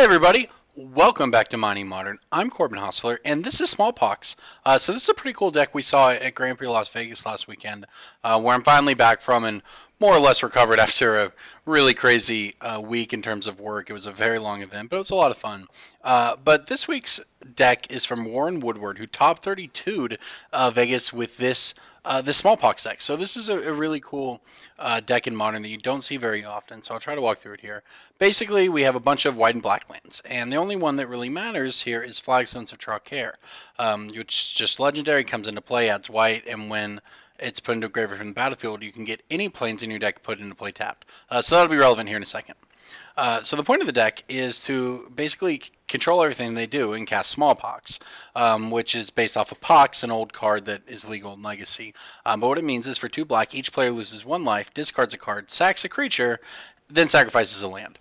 everybody, welcome back to Mining Modern. I'm Corbin Hostler, and this is Smallpox. So this is a pretty cool deck we saw at Grand Prix Las Vegas last weekend, where I'm finally back from and more or less recovered after a really crazy week in terms of work. It was a very long event, but it was a lot of fun. But this week's deck is from Warren Woodward, who top 32'd Vegas with this Smallpox deck. So this is a really cool deck in Modern that you don't see very often, so I'll try to walk through it here. Basically, we have a bunch of white and black lands, and the only one that really matters here is Flagstones of Traquair, which is just legendary, comes into play, adds white, and when it's put into a graveyard from the battlefield, you can get any planes in your deck put into play tapped. So that'll be relevant here in a second. So the point of the deck is to basically control everything they do and cast Smallpox, which is based off of Pox, an old card that is legal in Legacy. But what it means is for 2 black, each player loses 1 life, discards a card, sacks a creature, then sacrifices a land.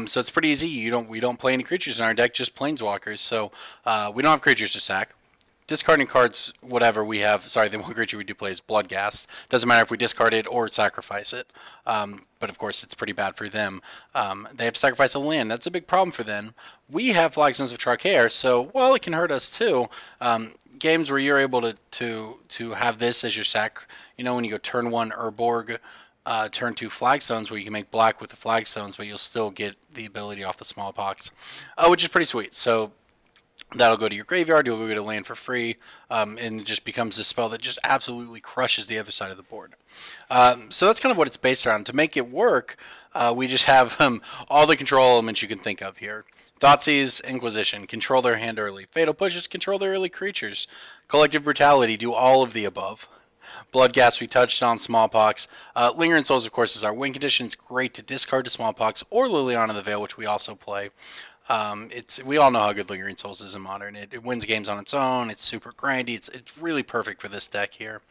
So it's pretty easy. We don't play any creatures in our deck, just planeswalkers. So we don't have creatures to sack. Discarding cards, whatever we have, sorry, the one creature we do play is Bloodghast. Doesn't matter if we discard it or sacrifice it. But of course, it's pretty bad for them. They have to sacrifice a land. That's a big problem for them. We have Flagstones of Traquair, so, well, it can hurt us too. Games where you're able to have this as your sack, you know, when you go turn 1 Urborg, turn 2 Flagstones, where you can make black with the Flagstones, but you'll still get the ability off the Smallpox, which is pretty sweet. So that'll go to your graveyard, you'll go get a land for free, and it just becomes this spell that just absolutely crushes the other side of the board. So that's kind of what it's based around. To make it work, we just have all the control elements you can think of here. Thoughtseize, Inquisition, control their hand early. Fatal Pushes, control their early creatures. Collective Brutality, do all of the above. Bloodghast, we touched on. Smallpox. Lingering Souls, of course, is our win condition. It's great to discard to Smallpox or Liliana the Veil, which we also play. We all know how good Lingering Souls is in Modern. It wins games on its own. It's super grindy. It's really perfect for this deck here.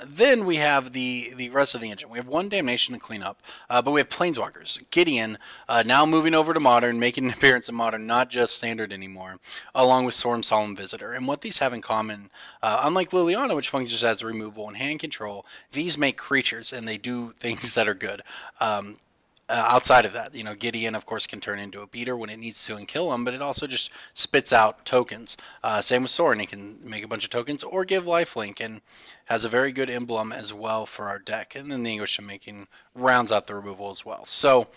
Then we have the rest of the engine. We have 1 Damnation to clean up, but we have Planeswalkers. Gideon, now moving over to Modern, making an appearance in Modern, not just Standard anymore, along with Storm Solemn Visitor. And what these have in common, unlike Liliana, which functions as removal and hand control, these make creatures, and they do things that are good. Outside of that, you know, Gideon, of course, can turn into a beater when it needs to and kill him, but it also just spits out tokens. Same with Sorin, he can make a bunch of tokens or give lifelink, and has a very good emblem as well for our deck. And then the English making rounds out the removal as well. So,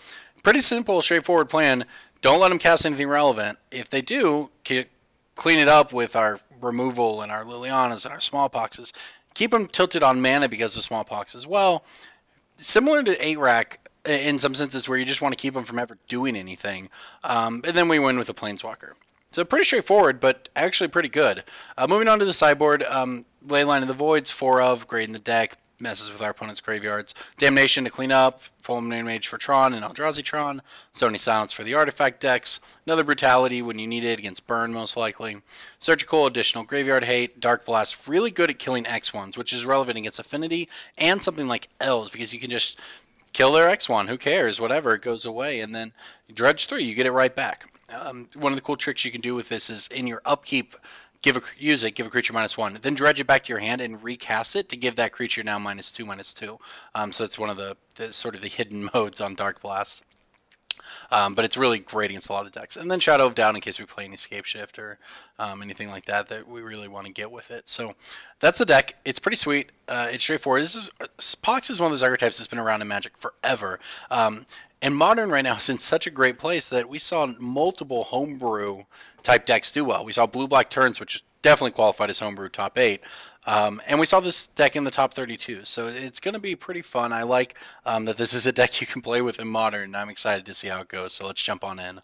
pretty simple, straightforward plan. Don't let them cast anything relevant. If they do, clean it up with our removal and our Lilianas and our Smallpoxes. Keep them tilted on mana because of Smallpox as well. Similar to 8-rack, in some senses where you just want to keep them from ever doing anything. And then we win with a Planeswalker. So pretty straightforward, but actually pretty good. Moving on to the sideboard, Leyline of the Voids, 4 of, great in the deck, messes with our opponent's graveyards. Damnation to clean up, Fulminate Mage for Tron and Eldrazi Tron, Stony Silence for the artifact decks, another Brutality when you need it against Burn most likely, Surgical, additional Graveyard Hate, Dark Blast, really good at killing X1s, which is relevant against Affinity, and something like Elves, because you can just kill their X1, who cares, whatever, it goes away, and then Dredge 3, you get it right back. One of the cool tricks you can do with this is in your upkeep, give a creature -1, then dredge it back to your hand and recast it to give that creature now -2/-2. So it's one of the sort of the hidden modes on Dark Blast. But it's really great against a lot of decks. And then Shadow of Doubt in case we play any Escape Shift or anything like that we really want to get with it. So that's the deck. It's pretty sweet. It's straightforward. Pox is one of those archetypes that's been around in Magic forever. And Modern right now is in such a great place that we saw multiple homebrew type decks do well. We saw Blue-Black Turns, which is definitely qualified as homebrew top 8. And we saw this deck in the top 32, so it's going to be pretty fun. I like that this is a deck you can play with in Modern, and I'm excited to see how it goes, so let's jump on in.